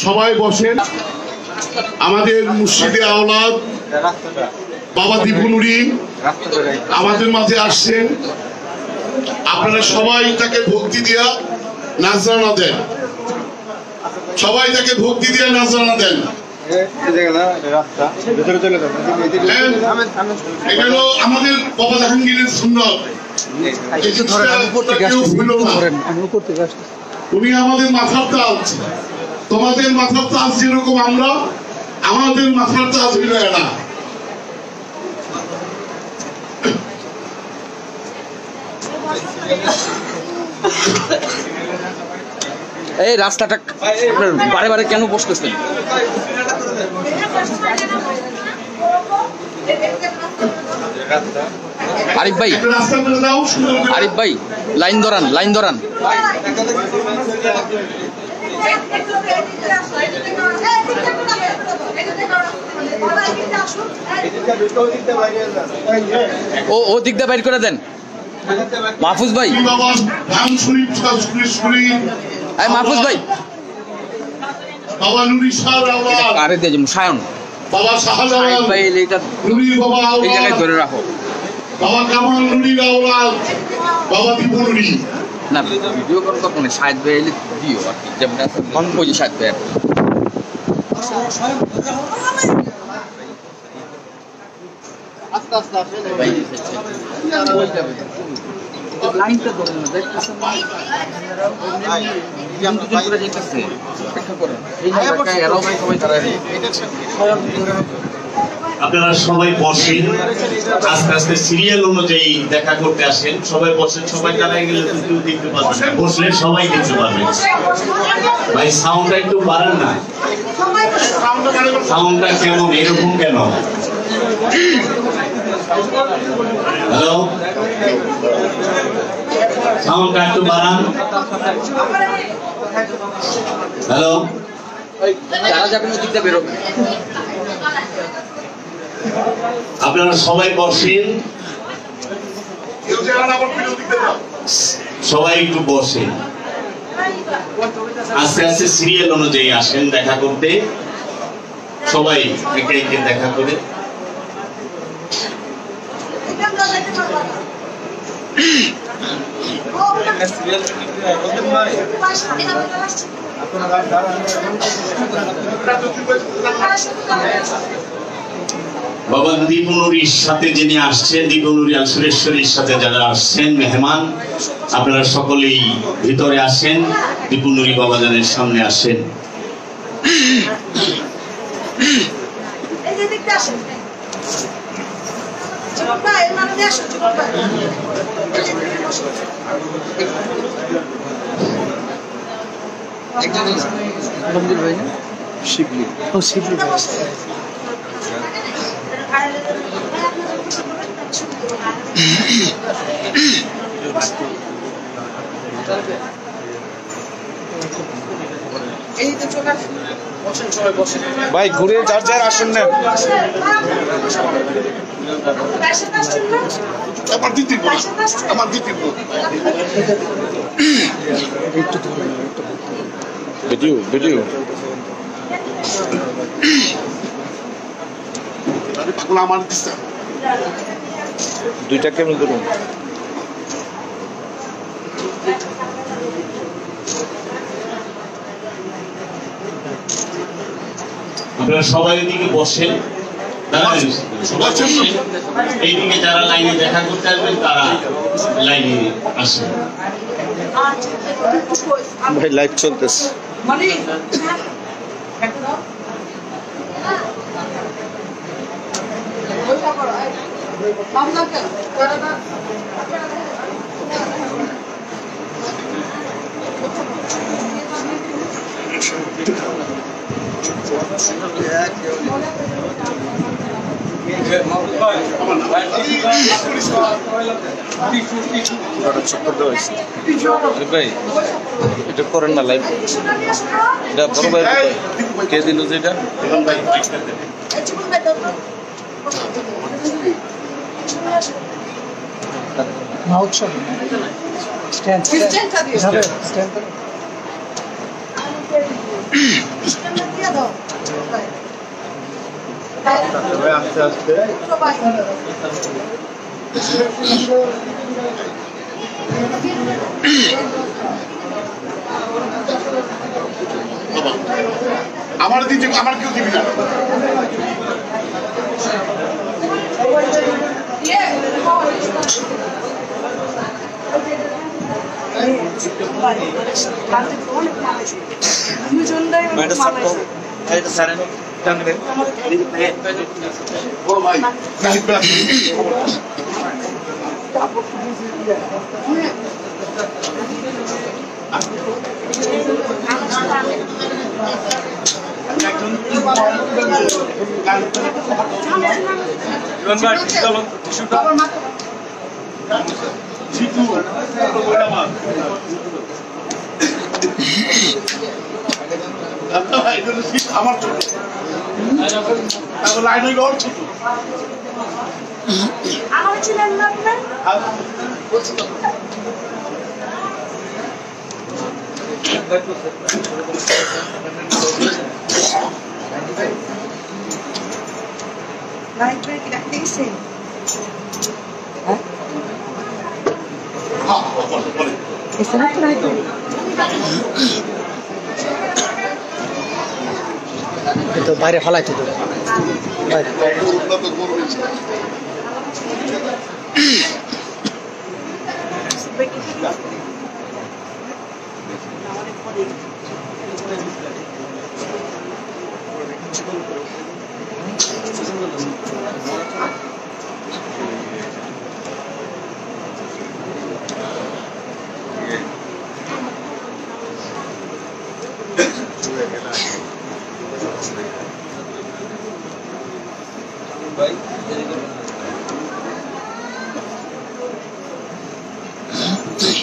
সবাই বসেন। আমাদের মুর্শিদে আওলাদ বাবা দীপুনুরি আমাদের মাঝে আসছেন। আপনারা সবাই তাকে ভক্তি দিয়া নাজরানা দেন, সবাই তাকে ভক্তি দিয়া নাজরানা দেন। এগুলো আমাদের বাবা জাহাঙ্গীরের সুন্নত। উনি আমাদের মাথার তাজ, তোমাদের মাথার তাজ যেরকম আমরা, আমাদের মাথার তাজ হইল এরা। এই রাস্তাটা বারে বারে কেন বসতেছেন? আরিফ ভাই, আরিফ ভাই লাইন ধরান, লাইন ধরান। ও দিক দিয়ে বাইর করে দেন মাহফুজ ভাই। মাহফুজ ভাই বাবা নুরি আরে দিয়ে সায়ন বাবা শাহজালাল ভাই এইটা এই জায়গায় ধরে রাখো। বাবা কামাল নুরির আওলাদ বাবা দীপুনুরি। না ভিডিও কল করবো না, শাহেদ ভাই এলে দিও আর কি, যেমন ওই যে শাহেদ ভাই আস্তে আস্তে লাইনটা ধরে না দেখতেছেন আপনারা সবাই বসেন, আস্তে আস্তে সিরিয়াল অনুযায়ী দেখা করতে আসেন। সবাই বসেন, সবাই দাঁড়ায় গেলে কেউ দেখতে পারবেন না, বসলে সবাই দেখতে পারবেন। ভাই সাউন্ডটা একটু বাড়ান না, সাউন্ডটা কেমন এরকম কেন? হ্যালো, সাউন্ডটা একটু বাড়ান। হ্যালো, যারা যাবেন ওদিকটা বেরোবেন। আপনারা সবাই বসেন, সবাই একটু বসেন, আস্তে আস্তে সিরিয়াল অনুযায়ী আসেন দেখা করতে। সবাই একে একে দেখা করে বাবা দীপুনুরির সাথে যিনি আসছেন, দীপুনুরি আল সুরেশ্বরীর সাথে যারা আসছেন মেহমান, আপনারা সকলেই ভিতরে আসেন, দীপুনুরি বাবাজানের সামনে আসেন। শিবলি ও শিবলি ভাই ঘুরে যার যার আসেন না। আমার দিদি আমার দিদি ভিডিও ভিডিও আমার দিচ্ছে দুইটা কেমন করুন। আপনারা সবাই এদিকে বসেন, এইদিকে যারা লাইনে দেখা করতে আসবেন তারা লাইনে আসেন। ভাই লাইভ চলতেছে। ভাই এটা করেন না লাইভ, এটা বড় ভাই কে দিল যেটা স্ট্যান্ড আস্তে আস্তে আমার দিতে আমার কেউ দিবি না বড় ভাই নাহিদ ভাই আমার ছোট লাইন হইল ওর ছোট আমার ছিলেন না আপনার লাইট ব্রেক রাখতেছে হ্যাঁ বলে এসে না লাইট ব্রেক তো বাইরে ফলাইতে তো বাইরে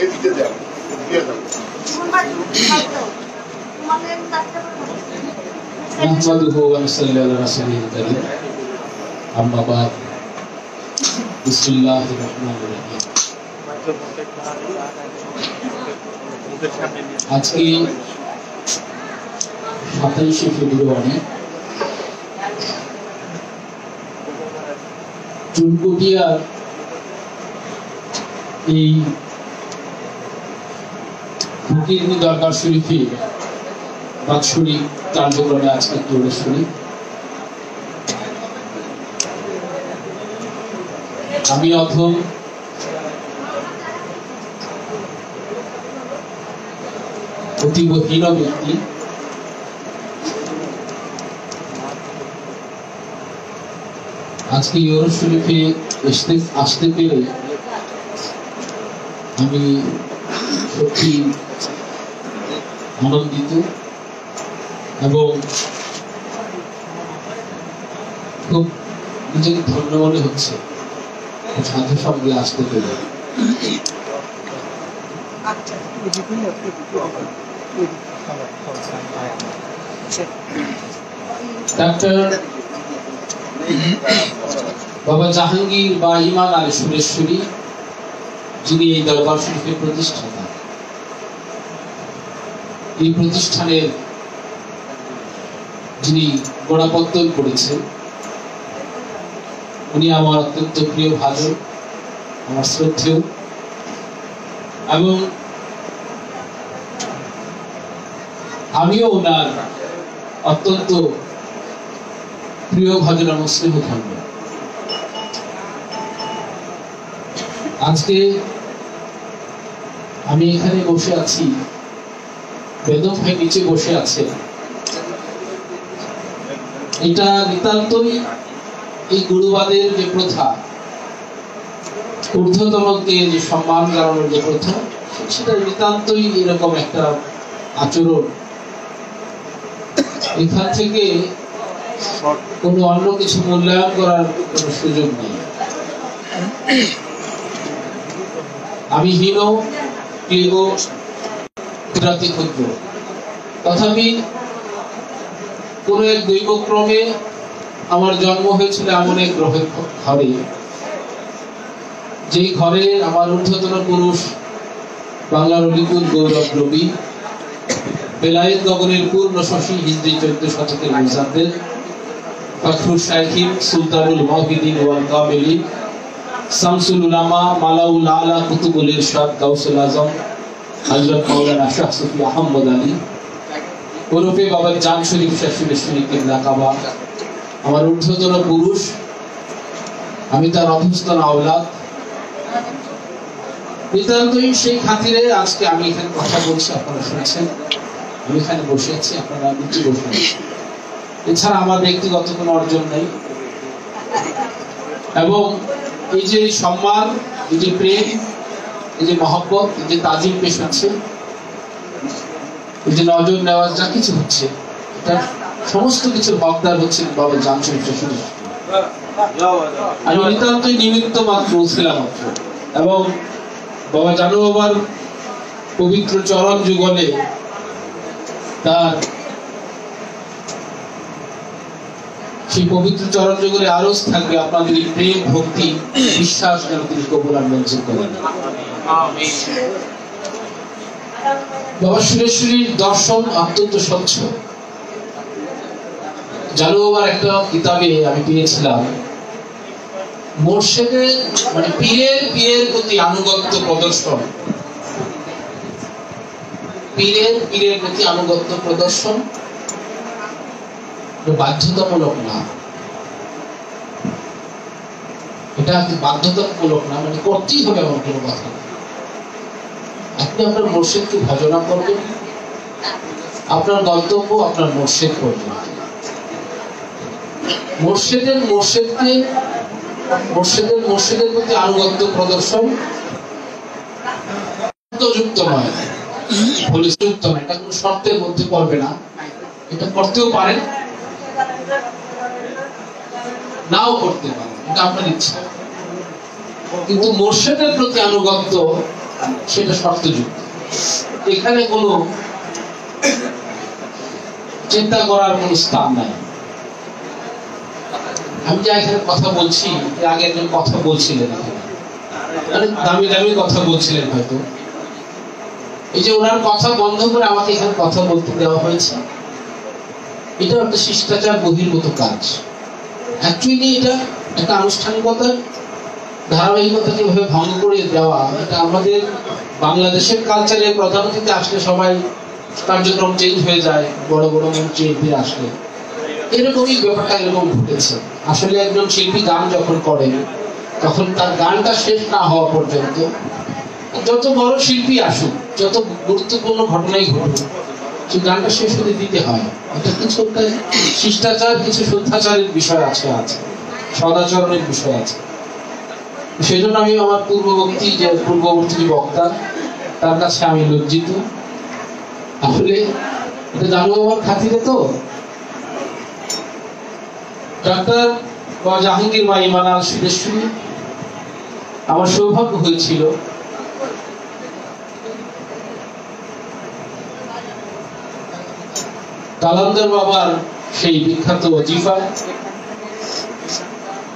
এদিকে দেও দিয়ে দাও نحمده ونصلي على رسوله الكريم أما بعد بسم الله الرحمن الرحيم আজকে 27 ফেব্রুয়ারি চুনকুটিয়ার এই ফকিরনি দরবার শরীফে বাৎসরিক কার্যক্রমে আজকে দৌড়ে শুনি আমি অথম অতীব হীন ব্যক্তি আজকে ইউরো শরীফে আসতে পেরে আমি সত্যি আনন্দিত এবং খুব নিজেকে ধন্য মনে হচ্ছে সাধু সঙ্গে আসতে পেরে ডাক্তার বাবা জাহাঙ্গীর বা ইমান আলী সুরেশ্বরী যিনি এই দরবার শরীফের প্রতিষ্ঠাতা এই প্রতিষ্ঠানের যিনি গোড়াপত্তন করেছেন উনি আমার অত্যন্ত প্রিয় ভাজন আমার শ্রদ্ধেয় এবং আমিও ওনার অত্যন্ত প্রিয় ভাজন এবং স্নেহধন্য আজকে আমি এখানে বসে আছি বেদম ভাই নিচে বসে আছে এটা নিতান্তই এই গুরুবাদের যে প্রথা ঊর্ধ্বতমকে যে সম্মান জানানোর যে প্রথা সেটা নিতান্তই এরকম একটা আচরণ এখান থেকে কোনো অন্য কিছু মূল্যায়ন করার কোনো সুযোগ নেই আমি হীন ক্লিব ক্ষুদ্রাতি ক্ষুদ্র তথাপি কোন এক দৈবক্রমে আমার জন্ম হয়েছিল এমন এক গ্রহের ঘরে যেই ঘরে আমার ঊর্ধ্বতন পুরুষ বাংলার অলিকুল গৌরব রবি বেলায়েত গগনের পূর্ণ শশী হিজরি 14 শতকের মুজাদ্দেদ ফখরুল শাইখিন সুলতানুল মুহিদ্দিন ওয়াল কামিলিন শামসুল উলামা মালাউল আলা কুতুবুল ইরশাদ গাউসুল আজম হযরত মাওলানা শাহ সুফি আহমদ আলী ওরফে বাবা জান শরীফ শাহ সুরেশ্বরী কিবলা কাবা আমার ঊর্ধ্বতন পুরুষ, আমি তার অধস্তন আওলাদ। নিতান্তই সেই খাতিরে আজকে আমি এখানে কথা বলছি, আপনারা শুনছেন, আমি এখানে বসে আছি, আপনারা নিচে বসে আছেন। এছাড়া আমার ব্যক্তিগত কোনো অর্জন নেই। এবং এই যে সম্মান, এই যে প্রেম, এই যে মহব্বত, এই যে তাজিম পেশ হচ্ছে, এই যে নজর নেওয়া যা কিছু হচ্ছে, এটা সমস্ত কিছুর হকদার হচ্ছে বাবা জান শরীফ শাহ। আমি নিতান্তই নিমিত্ত মাত্র ছিলাম মাত্র। এবং বাবা জানু বাবার পবিত্র চরণ যুগলে তার সেই পবিত্র চরণ যুগলে আরো থাকবে আপনাদের এই প্রেম, ভক্তি, বিশ্বাস যেন তিনি কবুল আর মঞ্জুর করেন। বাবা সুরেশ্বরীর দর্শন অত্যন্ত স্বচ্ছ। জানু বাবার একটা কিতাবে আমি পেয়েছিলাম, মুর্শিদের মানে পীরের প্রতি আনুগত্য প্রদর্শন, পীরের প্রতি আনুগত্য প্রদর্শন বাধ্যতামূলক না। এটা বাধ্যতামূলক না, মানে করতেই হবে এমন কোনো কথা না। আপনি আপনার মুর্শিদকে ভজনা করবেন, আপনার গন্তব্য আপনার মুর্শিদ করবেন। মুর্শিদের প্রতি আনুগত্য প্রদর্শন যুক্ত নয়, যুক্ত নয়, এটা কোনো শর্তের মধ্যে পড়বে না। এটা করতেও পারেন, নাও করতে পারেন, এটা আপনার ইচ্ছা। কিন্তু মুর্শিদের প্রতি আনুগত্য সেটা শর্তযুক্ত। এখানে কোনো চিন্তা করার কোনো স্থান নাই। আমি যা এখানে কথা বলছি, আগে একজন কথা বলছিলেন, দামি দামি কথা বলছিলেন, হয়তো এই যে ওনার কথা বন্ধ করে আমাকে এখানে কথা বলতে দেওয়া হয়েছে, এটা একটা শিষ্টাচার বহির্ভূত কাজ। অ্যাকচুয়ালি এটা একটা আনুষ্ঠানিকতার ধারাবাহিকতাকে এভাবে ভঙ্গ করে দেওয়া, এটা আমাদের বাংলাদেশের কালচারে প্রধান অতিথি আসলে সবাই কার্যক্রম চেঞ্জ হয়ে যায়, বড় বড় মঞ্চে আসলে এরকমই ব্যাপারটা এরকম ঘটেছে। আসলে একজন শিল্পী গান যখন করেন, তখন তার গানটা শেষ না হওয়া পর্যন্ত যত বড় শিল্পী আসুক, যত গুরুত্বপূর্ণ ঘটনাই ঘটুক, সেই গানটা শেষ হতে দিতে হয়। এটা কিছু একটা শিষ্টাচার, কিছু শুদ্ধাচারের বিষয় আছে, সদাচরণের বিষয় আছে। সেই জন্য আমি আমার পূর্ববর্তী বক্তা, তার কাছে আমি লজ্জিত। আসলে এটা জানু বাবার খাতিরে তো ডাক্তার জাহাঙ্গীর মা ইমানাল সুরেশ্বরী, আমার সৌভাগ্য হয়েছিল কালান্দার বাবার সেই বিখ্যাত ওজিফা,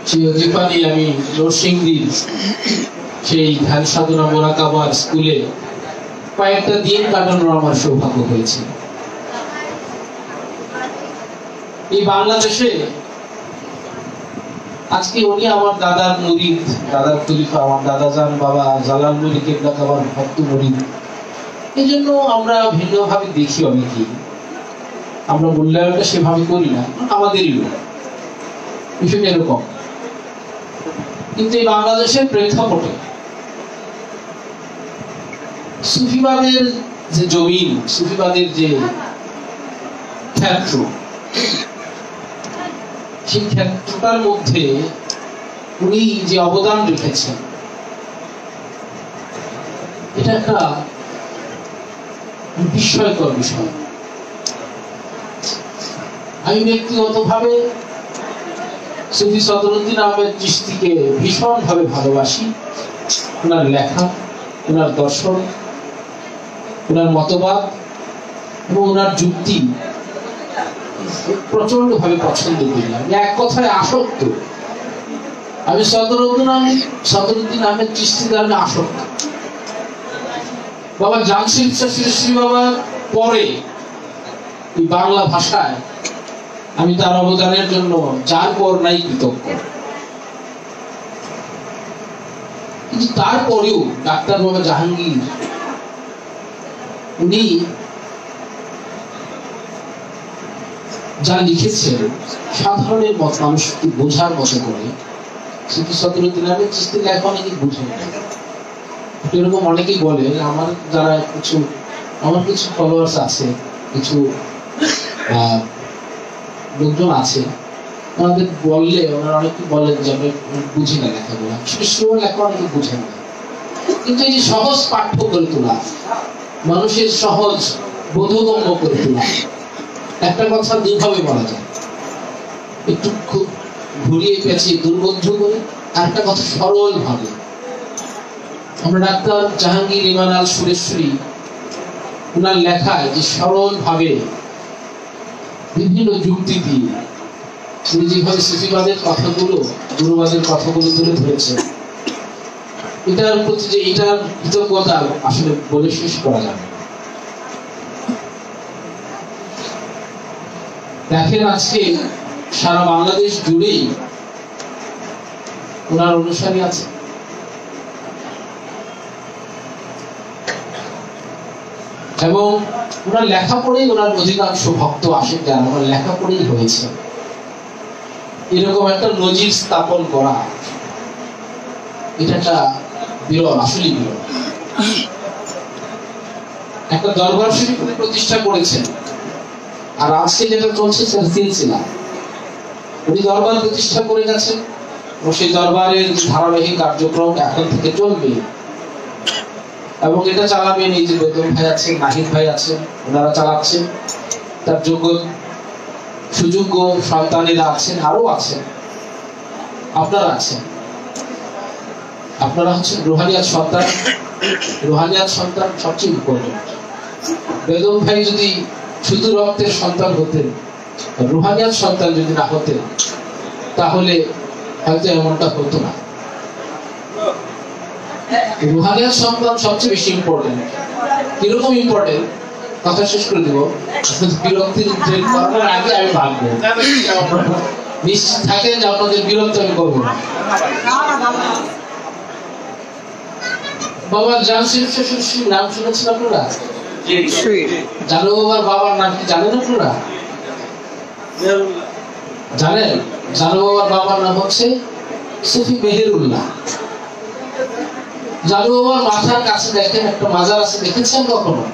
সেই ওজিফা নিয়ে আমি নরসিংদীর সেই ধ্যান সাধনা মোরাকাবার স্কুলে কয়েকটা দিন কাটানোর আমার সৌভাগ্য হয়েছিল। এই বাংলাদেশে আজকে উনি আমার দাদার মুরিদ, দাদার তরিকা, আমার দাদা জান বাবা জালাল মুরি কিবলা কাবার ভক্ত মুরিদ। এই জন্য আমরা ভিন্নভাবে দেখি, অনেকেই আমরা মূল্যায়নটা সেভাবে করি না, আমাদেরই বিষয়টা এরকম। কিন্তু এই বাংলাদেশের প্রেক্ষাপটে সুফিবাদের যে জমিন, সুফিবাদের যে ক্ষেত্র, সেই ক্ষেত্রটার মধ্যে উনি যে অবদান রেখেছেন, এটা একটা বিস্ময়কর বিষয়। আমি ব্যক্তিগতভাবে সুফি সদরুদ্দিন আহমেদ চিশতিকে ভীষণভাবে ভালোবাসি। ওনার লেখা, ওনার দর্শন, ওনার মতবাদ এবং ওনার যুক্তি প্রচন্ড ভাবে পছন্দ করি। আমি এক কথায় আসক্ত। আমি সদরুদ্দিন আহমেদ চিশতিতে আমি আসক্ত। বাবা জান শরীফ শাহ সুরেশ্বরী বাবার পরে বাংলা ভাষায় আমি তার অবদানের জন্য যার পর নাই কৃতজ্ঞ। কিন্তু তারপরেও ডাক্তার বাবা জাহাঙ্গীর উনি যা লিখেছেন সাধারণের মত মানুষকে বোঝার মতো করে, সেটি সদরুদ্দিন আহমেদ চিশতির লেখা অনেকেই বুঝে না। এরকম অনেকেই বলে, আমার যারা আমার কিছু ফলোয়ার্স আছে, কিছু লোকজন আছে, ওনাদের বললে ওনারা অনেকে বলেন যে আমি বুঝি না লেখাগুলো, শিশুর লেখা অনেকে বুঝেন না। কিন্তু এই যে সহজ পাঠ্য করে তোলা, মানুষের সহজ বোধগম্য করে তোলা, একটা কথা দুইভাবে বলা যায়, একটু খুব ঘুরিয়ে পেঁচিয়ে দুর্বোধ্য করে, আর একটা কথা সরল ভাবে। আমরা ডাক্তার জাহাঙ্গীর ইমান আল সুরেশ্বরী ওনার লেখায় যে সরল ভাবে বিভিন্ন যুক্তি দিয়ে তিনি যেভাবে সুফিবাদের কথাগুলো, গুরুবাদের কথাগুলো তুলে ধরেছেন, এটার প্রতি যে এটার কৃতজ্ঞতা আসলে বলে শেষ করা যাবে। দেখেন আজকে সারা বাংলাদেশ জুড়েই ওনার অনুসারী আছে। এবং ওনার লেখা পড়েই ওনার অধিকাংশ ভক্ত আসেন, যারা ওনার লেখা পড়েই হয়েছে। এরকম একটা নজির স্থাপন করা, এটা একটা বিরল, আসলে বিরল। একটা দরবার শরীফ প্রতিষ্ঠা করেছেন, আর আজকে যেটা চলছে সেটা সিলসিলা। উনি দরবার প্রতিষ্ঠা করে গেছেন এবং সেই দরবারের ধারাবাহিক কার্যক্রম এখন থেকে চলবে, এবং এটা চালাবেন এই যে বেদম ভাই আছেন, নাহিদ ভাই আছেন, ওনারা চালাচ্ছেন। তার যোগ্য সুযোগ্য সন্তানেরা আছেন, আরো আছেন, আপনারা আছেন। আপনারা হচ্ছেন রুহানিয়াত সন্তান। রুহানিয়াত সন্তান সবচেয়ে ইম্পর্টেন্ট। বেদম ভাই যদি শুধু রক্তের সন্তান হতেন, রুহানিয়াত সন্তান যদি না হতেন, তাহলে হয়তো এমনটা হতো না। রুহানিয়াত সন্তান সবচেয়ে বেশি ইম্পর্টেন্ট। কিরকম ইম্পর্টেন্ট, কথা শেষ করে দিব, বিরক্তির করার আগে আমি ভাববো। নিশ্চিত থাকেন যে আপনাদের বিরক্ত আমি করবো না। বাবা জানসির নাম শুনেছেন আপনারা? জানো বাবার বাবার নাম কি জানেন আপনারা? জানেন? জানো বাবার বাবার নাম হচ্ছে সুফি মেহেরুল্লাহ। জানো বাবার মাথার কাছে দেখেন একটা মাজার আছে, দেখেছেন কখনো?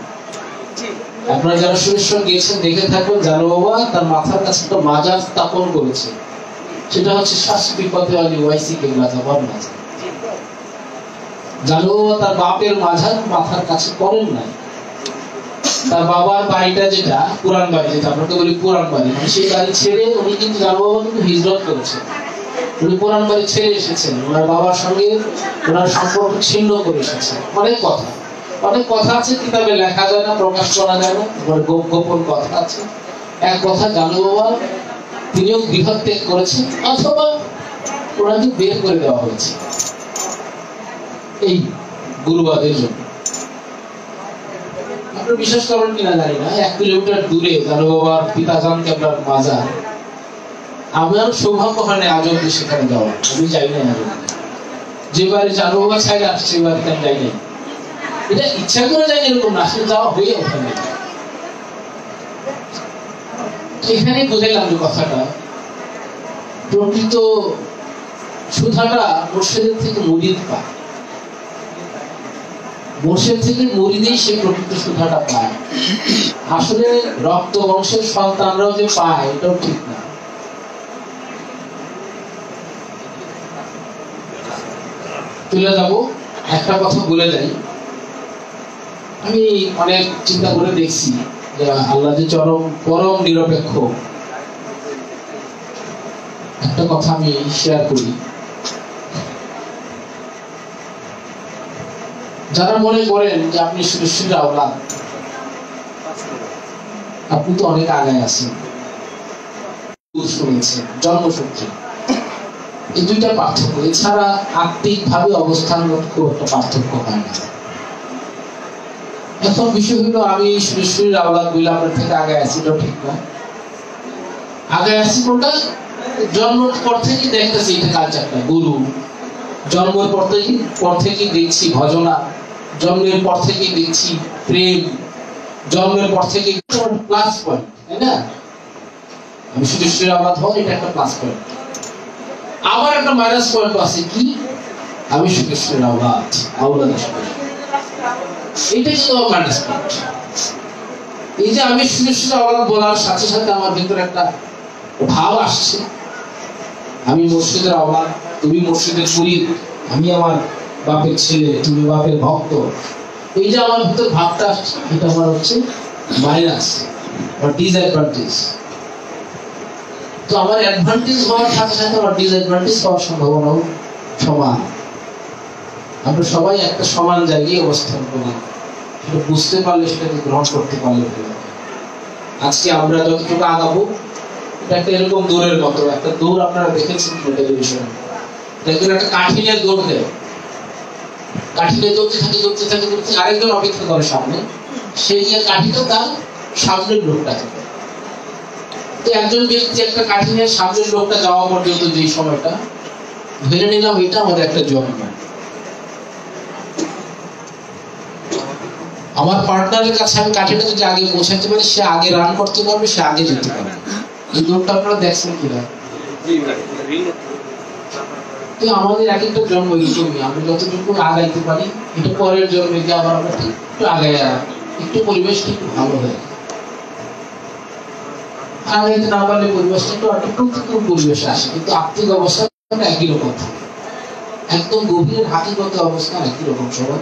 আপনারা যারা সুরেশ্বর গিয়েছেন দেখে থাকবেন, জানো বাবা তার মাথার কাছে একটা মাজার স্থাপন করেছে। সেটা হচ্ছে শাস্ত্রী পথে আলী ওয়াইসি কেবলা যাবার মাজার। জানো বাবা তার বাপের মাজার মাথার কাছে করেন নাই। তার বাবার বাড়িটা যেটা পুরান বাড়ি, যেটা আমরা বলি পুরান বাড়ি, মানে সেই বাড়ি ছেড়ে উনি কিন্তু জানো বাবা কিন্তু হিজরত করেছেন। উনি পুরান বাড়ি ছেড়ে এসেছেন, ওনার বাবার সঙ্গে ওনার সম্পর্ক ছিন্ন করে এসেছেন। অনেক কথা আছে, কিতাবে লেখা যায় না, প্রকাশ করা যায় না, গোপন কথা আছে। এক কথা, জানো বাবা তিনিও গৃহ ত্যাগ করেছেন, অথবা ওনাকে বের করে দেওয়া হয়েছে এই গুরুবাদের জন্য। আপনারা বিশ্বাস করেন কিনা জানি না, 1 কিলোমিটার দূরে জানো বাবার পিতাজান কেবলার মাজার। আমার সৌভাগ্য হয় না আজ অব্দি সেখানে যাওয়া, আমি যাই না। যে বাড়ি জানো বাবা ছাইলে আসছে, সে বাড়িতে আমি যাই নাই। এটা ইচ্ছা করে যাই এরকম না, আসলে যাওয়া হয়ে ওঠে। এখানে বুঝাইলাম যে কথাটা, প্রকৃত সুধাটা মুর্শিদের থেকে মুরিদ পায়, মুর্শিদ থেকে মুরিদেই সে প্রকৃত সুধাটা পায়। আসলে রক্ত বংশের সন্তানরাও যে পায় এটাও ঠিক না। চলে যাব, একটা কথা বলে যাই। আমি অনেক চিন্তা করে দেখছি যে আল্লাহ যে পরম নিরপেক্ষ। একটা কথা আমি শেয়ার করি। যারা মনে করেন যে আপনি সুরেশ্বরীর আওলাদ, আপনি তো অনেক আগায় আছেন, শুনেছেন জন্মসূত্রে। এই দুইটা পার্থক্য, এছাড়া আত্মিক ভাবে অবস্থানগত খুব একটা পার্থক্য হয় না। এখন বিষয় হলো আমি সুরেশ্বরীর আওলাদ বলে আপনার থেকে আগে আছি, এটা ঠিক না। আগে আসছি কোনটা জন্মের পর থেকে দেখতেছি এটা কালচারটা গুরু জন্মের পর থেকে দেখছি ভজনা জন্মের পর থেকে দেখছি প্রেম জন্মের পর থেকে প্লাস পয়েন্ট তাই না আমি শুধু আবাদ হল এটা একটা প্লাস পয়েন্ট আবার একটা মাইনাস পয়েন্ট আছে কি আমি শুধু আবাদ আওলাদ এটা কি মাইনাস পয়েন্ট এই যে আমি শুধু আওলাদ বলার সাথে সাথে আমার ভিতরে একটা ভাব আসছে আমি মুর্শিদের আওলাদ তুমি মুর্শিদের মুরিদ আমি আমার বাপের ছেলে তুমি বাপের ভক্ত এই যে আমার ভিতরে ভাবটা আসছে এটা আমার হচ্ছে মাইনাস বা ডিসঅ্যাডভান্টেজ তো আমার অ্যাডভান্টেজ হওয়ার সাথে সাথে আমার ডিসঅ্যাডভান্টেজ হওয়ার সম্ভাবনাও সমান আমরা সবাই একটা সমান জায়গায় অবস্থান করি সেটা বুঝতে পারলে সেটাকে গ্রহণ করতে পারলে আজকে আমরা যতটুকু আগাবো এটা একটা এরকম দৌড়ের মতো একটা দৌড় আপনারা দেখেছেন টেলিভিশনে দেখবেন একটা কাঠি নিয়ে দৌড় দেয় কাঠি নিয়ে দৌড়তে থাকে আরেকজন অপেক্ষা করে সামনে সে গিয়ে কাঠিটা তার সামনের লোকটা তো একজন ব্যক্তি একটা কাঠি নিয়ে সামনের লোকটা যাওয়া পর্যন্ত যে সময়টা ধরে নিলাম এটা আমাদের একটা জন্ম আমার পার্টনারের কাছে আমি কাঠিটা যদি আগে পৌঁছাতে পারি সে আগে রান করতে পারবে সে আগে যেতে পারবে এই দৌড়টা আপনারা দেখছেন কিনা তো আমাদের এক একটা জন্ম এরকমই আমরা যতটুকু আগাইতে পারি এটা পরের জন্মে গিয়ে আবার আমরা একটু আগায় একটু পরিবেশটা একটু ভালো হয় আগাইতে না পারলে পরিবেশটা একটু প্রতিকূল পরিবেশ আসে কিন্তু আর্থিক অবস্থা একই রকম একদম গভীর হাকিগত অবস্থা একই রকম সবাই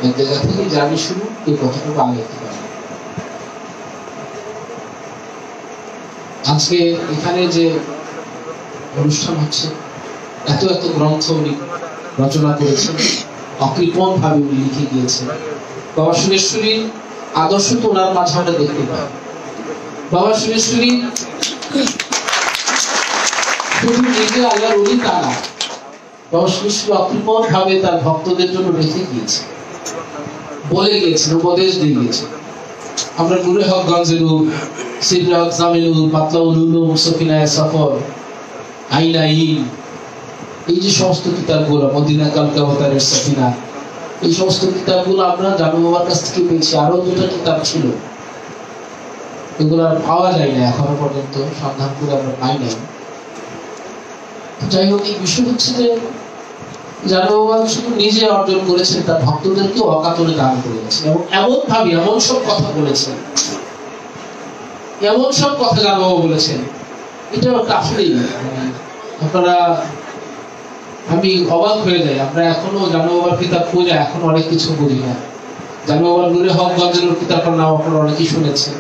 এক জায়গা থেকে জানি শুরু এই কতটুকু আগাইতে পারে আজকে এখানে যে অনুষ্ঠান হচ্ছে এত গ্রন্থ উনি রচনা করেছেন অকৃপণ ভাবে উনি লিখে গিয়েছেন বাবা সুরেশ্বরীর আদর্শ তো ওনার মাঝে আমরা দেখতে পাই বাবা সুরেশ্বরী শুধু নিজে আল্লাহর ওলি তা না বাবা সুরেশ্বরী অকৃপণ ভাবে তার ভক্তদের জন্য রেখে গিয়েছে বলে গিয়েছেন উপদেশ দিয়ে গিয়েছেন আমরা নূরে হক গঞ্জেরুল সিররে হক জামিলুল মাতলাউল উলুম মুসফিনায়ে সফর আইনাইন এই যে সমস্ত কিতাবগুলো মদিনা কালকাতারের সফিনা এই সমস্ত কিতাবগুলো আমরা জানু বাবার কাছ থেকে পেয়েছি আরো দুটো কিতাব ছিল এগুলো আর পাওয়া যায় না এখনো পর্যন্ত সন্ধান করে আমরা পাই নাই যাই হোক এই বিষয় হচ্ছে যে জানু বাবা শুধু নিজে অর্জন করেছেন তার ভক্তদেরকেও অকাতরে দান করে গেছেন এবং এমন ভাবে এমন সব কথা বলেছেন এমন সব কথা জানু বাবা বলেছেন এটা একটা আসলেই আপনারা আমি অবাক হয়ে যাই আমরা এখনো জানু বাবার কিতাব পড়ে এখনো অনেক কিছু বুঝি না জানু বাবার নূরে হক গঞ্জের কিতাবটার নাম আপনারা অনেকেই শুনেছেন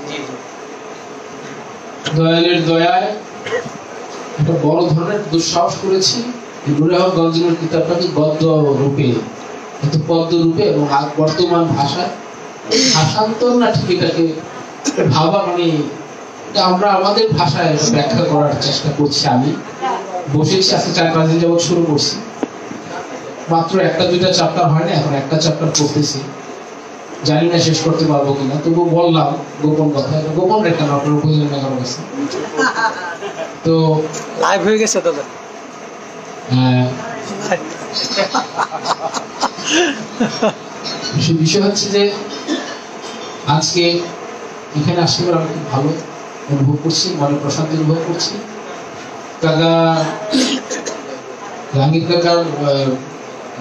দয়ালের দয়ায় একটা বড় ধরনের দুঃসাহস করেছি নূরে হক গঞ্জের কিতাবটাকে গদ্য রূপে পদ্য রূপে এবং বর্তমান ভাষায় ভাষান্তর না ঠিক এটাকে ভাবা মানে আমরা আমাদের ভাষায় ব্যাখ্যা করার চেষ্টা করছি আমি বসেছি আজকে 4-5 দিন যাবত শুরু করছি মাত্র একটা দুইটা চ্যাপ্টার হয় না এখন একটা চ্যাপ্টার পড়তেছি জানি না শেষ করতে পারবো কিনা তবু বললাম গোপন কথা গোপন রেখে না আপনার প্রয়োজন না কারো কাছে তো লাইভ হয়ে গেছে দাদা হ্যাঁ বিষয় হচ্ছে যে আজকে এখানে আসতে পারে আমি খুব ভালো অনুভব করছি মনে প্রশান্তি অনুভব করছি কাকা জাহাঙ্গীর কাকার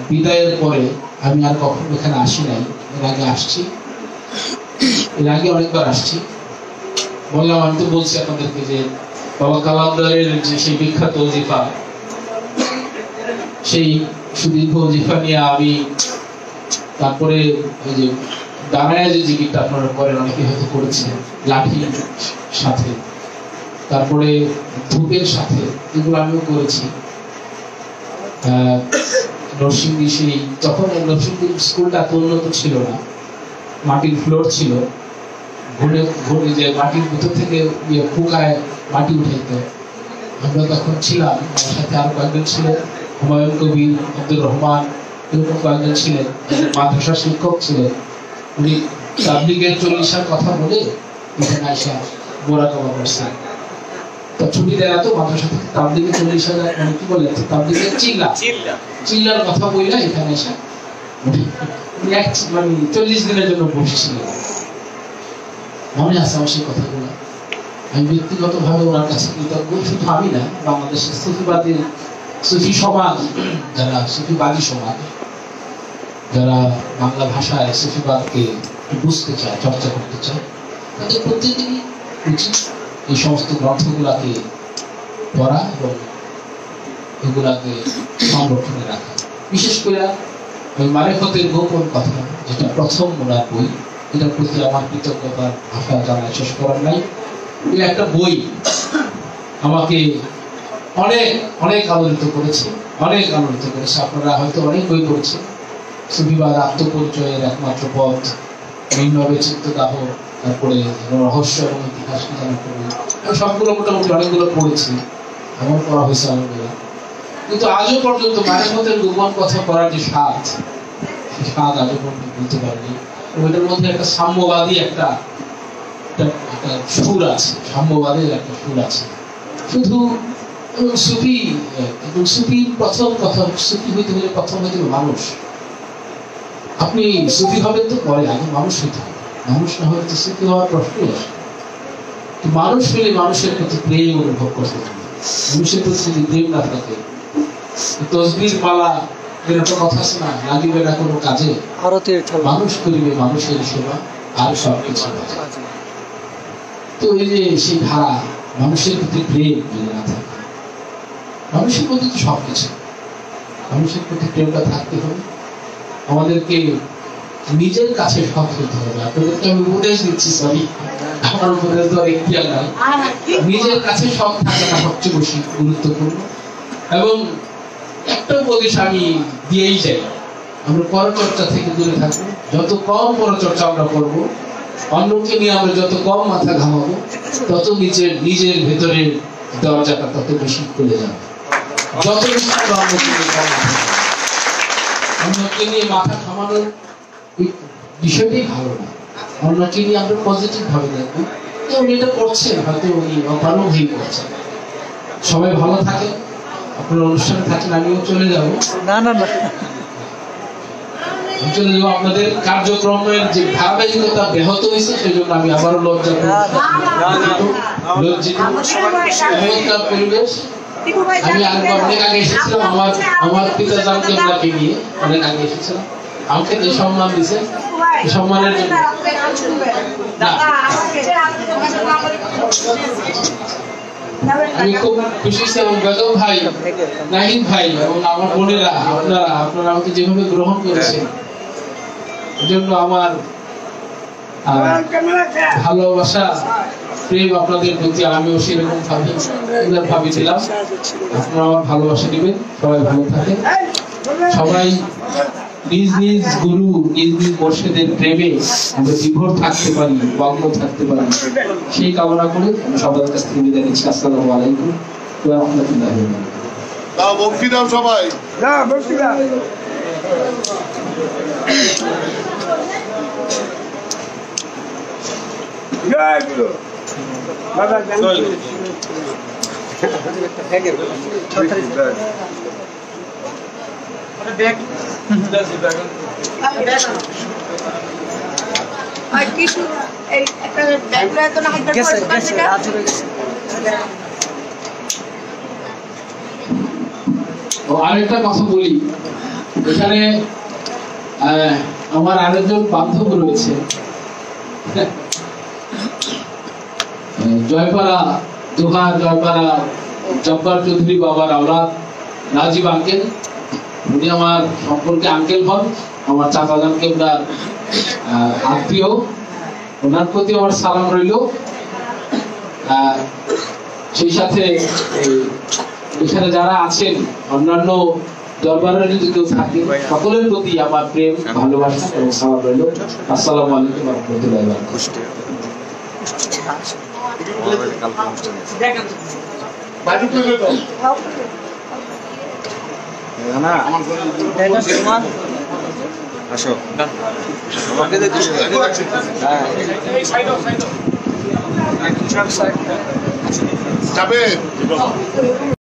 বিদায়ের পরে আমি আর কখনো এখানে আসি নাই এর আগে আসছি এর আগে অনেকবার আসছি বললাম আমি তো বলছি আপনাদেরকে যে বাবা কালামদারের যে সেই বিখ্যাত ওজিফা সেই সুদীর্ঘ ওজিফা নিয়ে আমি তারপরে ওই যে দাঁড়ায় যে জিকিরটা আপনারা করেন অনেকে হয়তো করেছেন লাঠির সাথে তারপরে ধূপের সাথে এগুলো আমিও করেছি নরসিংদী সেই তখন নরসিংদী স্কুলটা এত উন্নত ছিল না মাটির ফ্লোর ছিল ঘুরে ঘুরে যে মাটির ভিতর থেকে ফুকায় মাটি উঠাইতো আমরা তখন ছিলাম আমার সাথে আরো কয়েকজন ছিলেন হুমায়ুন কবির আব্দুর রহমান এরকম কয়েকজন ছিলেন মাদ্রাসার শিক্ষক ছিলেন উনি তাবলিগের 40 কথা বলে এখানে আসা বোরা কবা করছেন তো ছুটি দেয় না তো মাদ্রাসা থেকে, তার দিকে 40,000 মানে কি বলে তার দিকে চিল্লার কথা বইলা এখানে এসে মানে 40 দিনের জন্য বসেছিলেন। মনে আছে আমার সেই কথাগুলো। আমি ব্যক্তিগতভাবে ওনার কাছে কৃতজ্ঞ। শুধু আমি না, বাংলাদেশের সুফি সমাজ, যারা সুফিবাদী সমাজ, যারা বাংলা ভাষায় সুফিবাদকে বুঝতে চায়, চর্চা করতে চায়, তাদের প্রত্যেকেরই উচিত এই সমস্ত গ্রন্থগুলাকে পড়া এবং এগুলাকে সংরক্ষণে রাখা। বিশেষ করে ওই মারেফতের গোপন কথা, যেটা প্রথম ওনার বই, এটার প্রতি আমার কৃতজ্ঞতার ভাষা জানা শেষ করার নাই। এই একটা বই আমাকে অনেক অনেক আলোড়িত করেছে, অনেক আলোড়িত করেছে। আপনারা হয়তো অনেক বই পড়েছেন, সুফিবাদ আত্মপরিচয়ের একমাত্র পথ, ভিন্নভাবে চিত্তদাহ, তারপরে রহস্য এবং ইতিহাস কি জানা করবে, সবগুলো মোটামুটি অনেকগুলো পড়েছি, এমন করা হয়েছে অনেকগুলো। কিন্তু আজও পর্যন্ত মারেফতের গোপন কথা করার যে স্বাদ, সেই স্বাদ আজও পর্যন্ত বলতে পারিনি। ওইটার মধ্যে একটা সাম্যবাদী একটা সুর আছে, সাম্যবাদের একটা সুর আছে। শুধু সুফি এবং সুফির প্রথম কথা, সুফি হইতে হলে প্রথম হইতে হবে মানুষ। আপনি সুফি হবেন তো পরে, আগে মানুষ হইতে হবে। মানুষ না হলে তো সুফি হওয়ার প্রশ্নই আসে। মানুষ হলে মানুষের প্রতি প্রেম অনুভব করতে হবে। মানুষের প্রতি যদি প্রেম না থাকে, তসবির মালা এর একটা কথা আছে না, লাগিবে না কোনো কাজে, মানুষ করিবে মানুষের সেবা আর সব কিছু। তো এই যে সেই ধারা, মানুষের প্রতি প্রেম যদি না থাকে, মানুষের প্রতি তো সবকিছু, মানুষের প্রতি প্রেমটা থাকতে হবে। আমাদেরকে নিজের কাছে সৎ হতে হবে। আপনাদেরকে আমি উপদেশ দিচ্ছি, সরি আমার উপদেশ তো একটি আর নাই। নিজের কাছে সৎ থাকাটা সবচেয়ে বেশি গুরুত্বপূর্ণ। এবং একটা উপদেশ আমি দিয়েই যাই, আমরা পরচর্চা থেকে দূরে থাকবো। যত কম পরচর্চা আমরা করবো, অন্যকে নিয়ে আমরা যত কম মাথা ঘামাবো, তত নিজের ভেতরের দরজাটা তত বেশি খুলে যাবে। যত বেশি অন্যকে নিয়ে মাথা ঘামানোর বিষয়টাই ভালো না। অন্যকে নিয়ে আমরা পজিটিভ ভাবে দেখবো, উনি এটা করছেন, হয়তো উনি অপারগই করছেন। সবাই ভালো থাকে, আপনার অনুষ্ঠানে থাকেন, আমিও চলে যাবো। চলে যাবো। আপনাদের কার্যক্রমের যে ধারাবাহিকতা ব্যাহত হয়েছে, সেই জন্য আমি আবারও লজ্জিত। পরিবেশ আমি অনেক আগে এসেছিলাম, আমার পিতা জানকে নিয়ে অনেক আগে এসেছিলাম। আমাকে যে সম্মান দিছে, সম্মানের জন্য আমি খুব খুশি এবং বেগম ভাই, নাহিদ ভাই এবং আমার বোনেরা, আপনারা আমাকে যেভাবে গ্রহণ করেছেন, জন্য আমার ভালোবাসা, প্রেম আপনাদের প্রতি আমিও সেরকম ভাবিছিলাম। আপনারা আমার ভালোবাসা দিবেন। সবাই ভালো থাকেন, সবাই নিজ নিজ গুরু, নিজ নিজ মুর্শিদের প্রেমে আমরা বিভোর থাকতে পারি, মগ্ন থাকতে পারি, সেই কামনা করে আমি সবার কাছ থেকে বিদায় নিচ্ছি। আসসালামু আলাইকুম ওয়া রাহমাতুল্লাহি ওয়া বারাকাতুহু। বক্তি দাও সবাই। আরেকটা কথা বলি, এখানে আমার আরেকজন বান্ধব রয়েছে, জয়পাড়া দোহা, জয়পাড়া জব্বার চৌধুরী বাবার আওলাদ রাজীব আঙ্কেল। উনি আমার সম্পর্কে আঙ্কেল হন, আমার চাচাজানকে ওনার আত্মীয়। ওনার প্রতি আমার সালাম রইল। সেই সাথে এখানে যারা আছেন, অন্যান্য দরবারের যদি কেউ থাকে, সকলের প্রতি আমার প্রেম, ভালোবাসা এবং সালাম রইল। আসসালামু আলাইকুম ওয়া রাহমাতুল্লাহি ওয়া বারাকাতুহু। আসো আমাকে যাবে